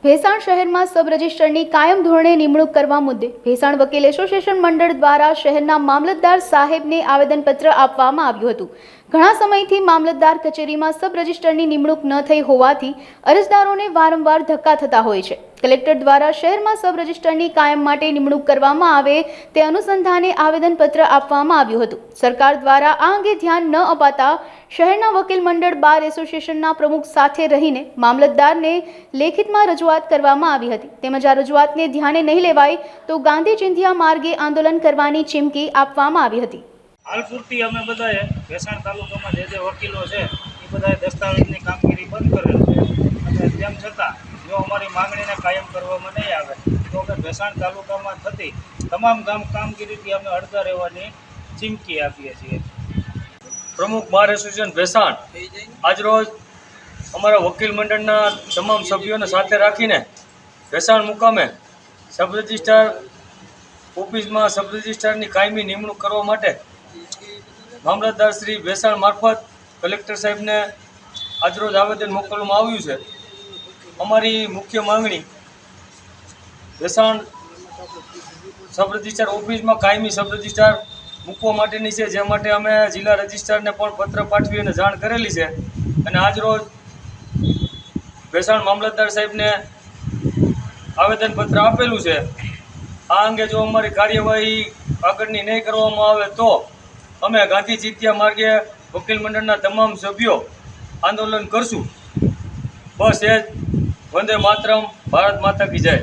ભેસાણ શહેરમાં સબ રજિસ્ટરની કાયમ ધોરણે નિમણૂક કરવા મુદ્દે ભેસાણ વકીલ એસોસિએશન મંડળ દ્વારા શહેરના મામલતદાર સાહેબને આવેદનપત્ર આપવામાં આવ્યું હતું। ઘણા સમયથી મામલતદાર કચેરીમાં સબ રજિસ્ટરની નિમણૂક ન થઈ હોવાથી અરજદારોને વારંવાર ધક્કા થતા હોય છે। કલેક્ટર દ્વારા શહેરમાં સબ રજિસ્ટરની કાયમ માટે નિમણૂક કરવામાં આવે તે અનુસંધાને આવેદનપત્ર આપવામાં આવ્યું હતું। સરકાર દ્વારા આ અંગે ધ્યાન ન અપાતા શહેરના વકીલ મંડળ બાર એસોસિએશનના પ્રમુખ સાથે રહીને મામલતદારને લેખિતમાં રજૂઆત કરવામાં આવી હતી। તેમજ આ રજૂઆતને ધ્યાને નહીં લેવાય તો ગાંધી ચિંધ્યા માર્ગે આંદોલન કરવાની ચીમકી આપવામાં આવી હતી। હાલ પૂરતી અમે બધાએ ભેસાણ તાલુકામાં જે વકીલો છે એ બધાએ દસ્તાવેજની કામગીરી બંધ કરેલ છે અને તેમ છતાં જો અમારી માંગણીને કાયમ કરવામાં નહીં આવે તો અમે ભેસાણ તાલુકામાં થતી તમામ કામગીરીથી અમે અડધા રહેવાની ચીમકી આપીએ છીએ। પ્રમુખ બાર એસોસિએશન ભેસાણ આજરોજ અમારા વકીલ મંડળના તમામ સભ્યોને સાથે રાખીને ભેસાણ મુકામે સબ રજિસ્ટ્રાર ઓફિસમાં સબ રજિસ્ટ્રારની કાયમી નિમણૂક કરવા માટે મામલતદાર શ્રી ભેસાણ મારફત કલેક્ટર સાહેબને આજરોજ આવેદન મોકલવામાં આવ્યું છે। અમારી મુખ્ય માંગણી ભેસાણ સબ રજિસ્ટ્રાર ઓફિસમાં કાયમી સબ રજિસ્ટ્રાર મૂકવા માટેની છે, જે માટે અમે જિલ્લા રજિસ્ટ્રારને પણ પત્ર પાઠવી અને જાણ કરેલી છે અને આજરોજ ભેસાણ મામલતદાર સાહેબને આવેદનપત્ર આપેલું છે। આ અંગે જો અમારી કાર્યવાહી આગળની નહીં કરવામાં આવે તો અમે ગાંધી ચિંધ્યા માર્ગે વકીલ મંડળના તમામ સભ્યો આંદોલન કરશું। બસ એ જ। વંદે માતરમ, ભારત માતા કી જય।